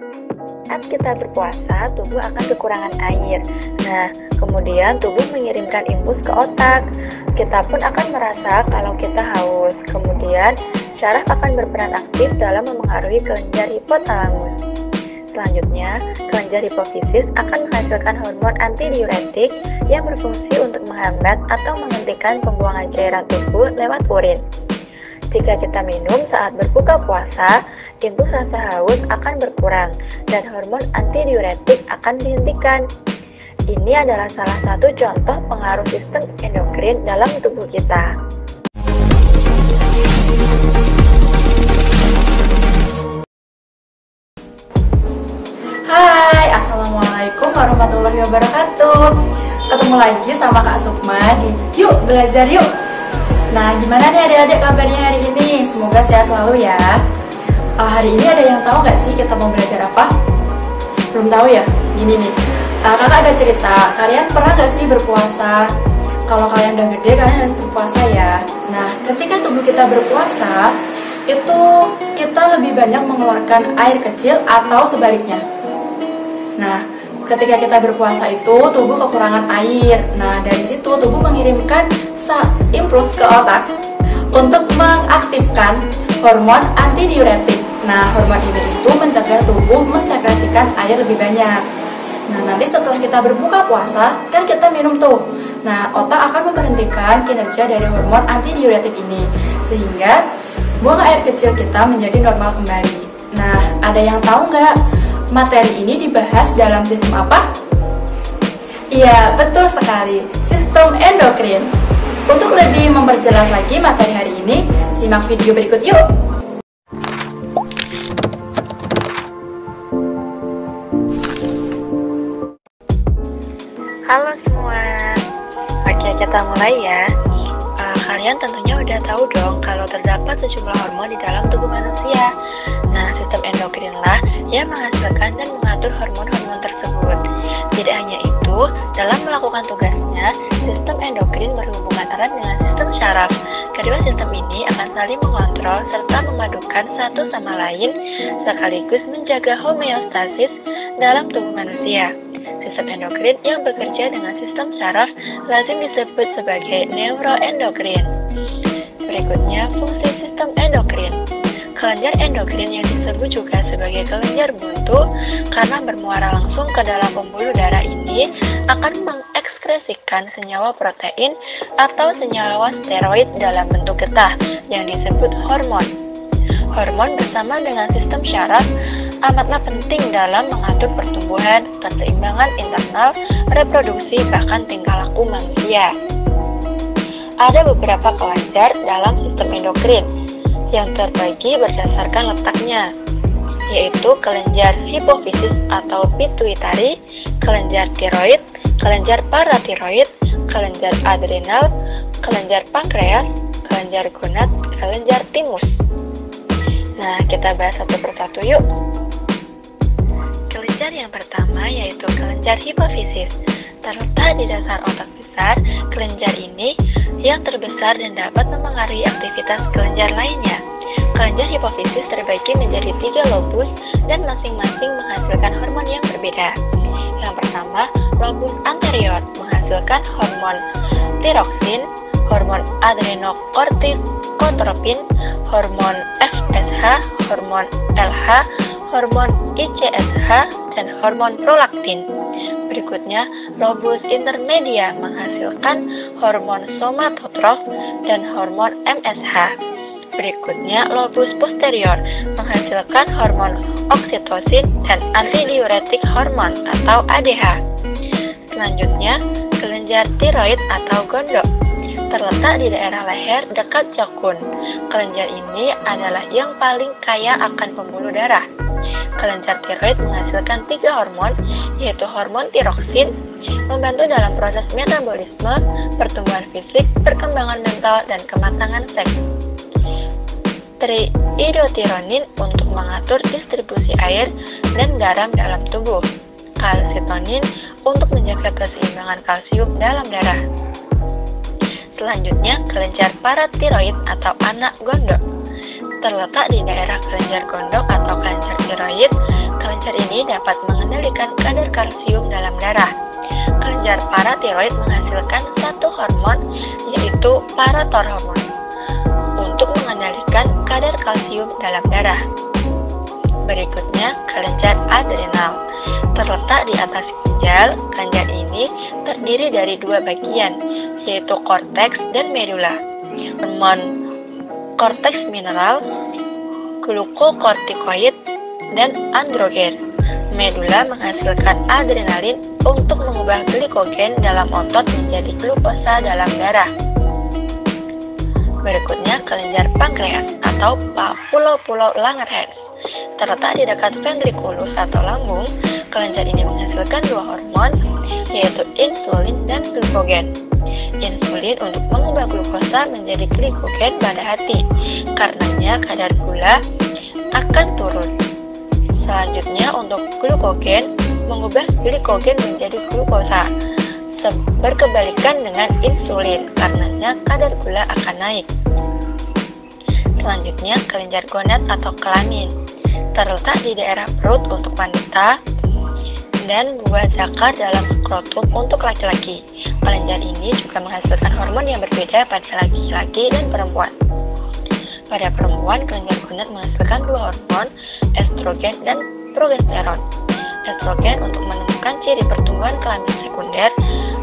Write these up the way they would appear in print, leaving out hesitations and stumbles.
Saat kita berpuasa, tubuh akan kekurangan air. Nah, kemudian tubuh mengirimkan impuls ke otak. Kita pun akan merasa kalau kita haus. Kemudian, syaraf akan berperan aktif dalam memengaruhi kelenjar hipotalamus. Selanjutnya, kelenjar hipofisis akan menghasilkan hormon antidiuretik yang berfungsi untuk menghambat atau menghentikan pembuangan cairan tubuh lewat urin. Jika kita minum saat berbuka puasa, impuls rasa haus akan berkurang dan hormon antidiuretik akan dihentikan. Ini adalah salah satu contoh pengaruh sistem endokrin dalam tubuh kita. Hai, Assalamualaikum warahmatullahi wabarakatuh. Ketemu lagi sama Kak Sukma di Yuk Belajar Yuk. Nah, gimana nih adik-adik kabarnya hari ini? Semoga sehat selalu ya. Hari ini ada yang tahu nggak sih kita mau belajar apa? Belum tahu ya? Gini nih, kakak ada cerita. Kalian pernah nggak sih berpuasa? Kalau kalian udah gede, kalian harus berpuasa ya. Nah, ketika tubuh kita berpuasa, itu kita lebih banyak mengeluarkan air kecil atau sebaliknya. Nah, ketika kita berpuasa itu tubuh kekurangan air. Nah, dari situ tubuh mengirimkan impuls ke otak untuk mengaktifkan hormon antidiuretik. Nah, hormon ini itu mencegah tubuh mensekresikan air lebih banyak. Nah, nanti setelah kita berbuka puasa, kan kita minum tuh. Nah, otak akan memberhentikan kinerja dari hormon antidiuretik ini, sehingga buang air kecil kita menjadi normal kembali. Nah, ada yang tahu nggak materi ini dibahas dalam sistem apa? Iya, betul sekali, sistem endokrin. Untuk lebih memperjelas lagi materi hari ini, simak video berikut yuk! Halo semua, oke kita mulai ya. Kalian tentunya udah tahu dong kalau terdapat sejumlah hormon di dalam tubuh manusia. Nah, sistem endokrinlah yang menghasilkan dan mengatur hormon-hormon tersebut. Tidak hanya itu, dalam melakukan tugasnya, sistem endokrin berhubungan erat dengan sistem syaraf. Kedua sistem ini akan saling mengontrol serta memadukan satu sama lain, sekaligus menjaga homeostasis dalam tubuh manusia. Sistem endokrin yang bekerja dengan sistem syaraf lazim disebut sebagai neuroendokrin. Berikutnya, fungsi sistem endokrin. Kelenjar endokrin yang disebut juga sebagai kelenjar buntu karena bermuara langsung ke dalam pembuluh darah ini akan mengekskresikan senyawa protein atau senyawa steroid dalam bentuk getah yang disebut hormon. Hormon bersama dengan sistem syaraf amatlah penting dalam mengatur pertumbuhan, keseimbangan internal, reproduksi, bahkan tingkah laku manusia. Ada beberapa kelenjar dalam sistem endokrin yang terbagi berdasarkan letaknya, yaitu kelenjar hipofisis atau pituitari, kelenjar tiroid, kelenjar paratiroid, kelenjar adrenal, kelenjar pankreas, kelenjar gonad, kelenjar timus. Nah, kita bahas satu persatu yuk. Kelenjar yang pertama yaitu kelenjar hipofisis. Terletak di dasar otak besar, kelenjar ini yang terbesar dan dapat memengaruhi aktivitas kelenjar lainnya. Kelenjar hipofisis terbagi menjadi 3 lobus dan masing-masing menghasilkan hormon yang berbeda. Yang pertama, lobus anterior menghasilkan hormon tiroksin, hormon adrenokortikotropin, hormon FSH, hormon LH, hormon ICSH, dan hormon prolaktin. Berikutnya, lobus intermedia menghasilkan hormon somatotrof dan hormon MSH. Berikutnya, lobus posterior menghasilkan hormon oksitosin dan antidiuretik hormon atau ADH. Selanjutnya, kelenjar tiroid atau gondok terletak di daerah leher dekat jakun. Kelenjar ini adalah yang paling kaya akan pembuluh darah. Kelenjar tiroid menghasilkan 3 hormon, yaitu hormon tiroksin, membantu dalam proses metabolisme, pertumbuhan fisik, perkembangan mental, dan kematangan seks. Triiodothyronin untuk mengatur distribusi air dan garam dalam tubuh. Kalsitonin untuk menjaga keseimbangan kalsium dalam darah. Selanjutnya, kelenjar paratiroid atau anak gondok terletak di daerah kelenjar gondok atau kelenjar tiroid. Kelenjar dapat mengendalikan kadar kalsium dalam darah. Kelenjar paratiroid menghasilkan satu hormon, yaitu parathormon, untuk mengendalikan kadar kalsium dalam darah. Berikutnya, kelenjar adrenal. Terletak di atas ginjal, kelenjar ini terdiri dari dua bagian, yaitu korteks dan medula. Hormon korteks mineral, glukokortikoid, dan androgen. Medula menghasilkan adrenalin untuk mengubah glikogen dalam otot menjadi glukosa dalam darah. Berikutnya, kelenjar pankreas atau pulau-pulau Langerhans. Terletak di dekat ventrikulus atau lambung, kelenjar ini menghasilkan dua hormon, yaitu insulin dan glikogen. Insulin untuk mengubah glukosa menjadi glikogen pada hati, karenanya kadar gula akan turun. Selanjutnya, untuk glukogen mengubah glikogen menjadi glukosa, berkebalikan dengan insulin, karenanya kadar gula akan naik. Selanjutnya, kelenjar gonad atau kelamin. Terletak di daerah perut untuk wanita dan buah zakar dalam skrotum untuk laki-laki. Kelenjar ini juga menghasilkan hormon yang berbeda pada laki-laki dan perempuan. Pada perempuan, kelenjar gonad menghasilkan dua hormon, estrogen dan progesteron. Estrogen untuk menemukan ciri pertumbuhan kelamin sekunder,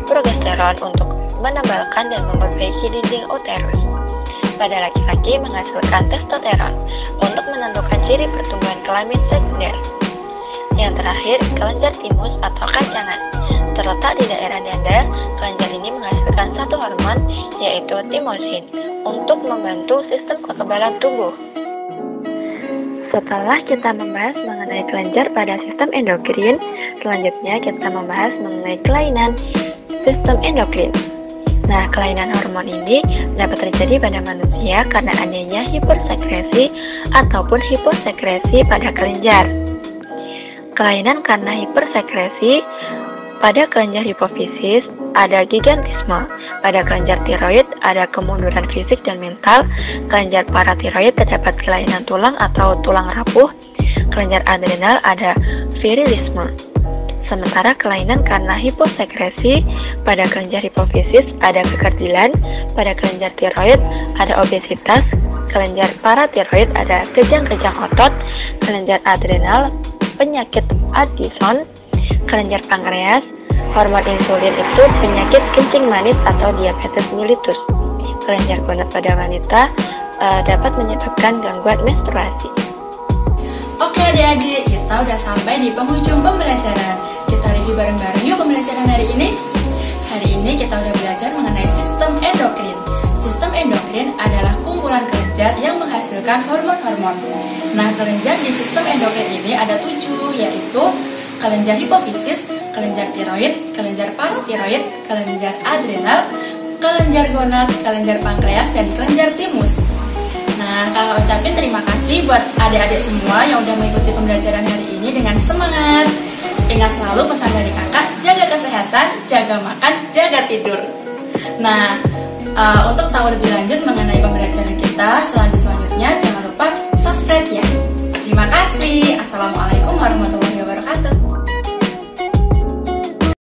progesteron untuk menebalkan dan memperbaiki dinding uterus. Pada laki-laki menghasilkan testosteron untuk menentukan ciri pertumbuhan kelamin sekunder. Yang terakhir, kelenjar timus atau kacangan. Terletak di daerah dada, kelenjar ini menghasilkan satu hormon, yaitu timosin, untuk membantu sistem kekebalan tubuh. Setelah kita membahas mengenai kelenjar pada sistem endokrin, selanjutnya kita membahas mengenai kelainan sistem endokrin. Nah, kelainan hormon ini dapat terjadi pada manusia karena adanya hipersekresi ataupun hiposekresi pada kelenjar. Kelainan karena hipersekresi pada kelenjar hipofisis ada gigantisme, pada kelenjar tiroid ada kemunduran fisik dan mental, kelenjar paratiroid terdapat kelainan tulang atau tulang rapuh, kelenjar adrenal ada virilisme. Sementara kelainan karena hiposekresi pada kelenjar hipofisis ada kekerdilan, pada kelenjar tiroid ada obesitas, kelenjar paratiroid ada kejang-kejang otot, kelenjar adrenal penyakit Addison, kelenjar pankreas hormon insulin itu penyakit kencing manis atau diabetes mellitus. Kelenjar gonad pada wanita dapat menyebabkan gangguan menstruasi. Oke adik-adik, kita udah sampai di penghujung pembelajaran. Kita review bareng-bareng yuk pembelajaran hari ini. Hari ini kita udah belajar mengenai sistem endokrin. Sistem endokrin adalah kumpulan kelenjar yang menghasilkan hormon-hormon. Nah, kelenjar di sistem endokrin ini ada 7, yaitu kelenjar hipofisis, kelenjar tiroid, kelenjar paratiroid, kelenjar adrenal, kelenjar gonad, kelenjar pankreas, dan kelenjar timus. Nah, kalau ucapin terima kasih buat adik-adik semua yang udah mengikuti pembelajaran hari ini dengan semangat. Ingat selalu pesan dari kakak, jaga kesehatan, jaga makan, jaga tidur. Nah, untuk tahu lebih lanjut mengenai pembelajaran kita selanjutnya, jangan lupa subscribe ya. Terima kasih. Assalamualaikum warahmatullahi wabarakatuh.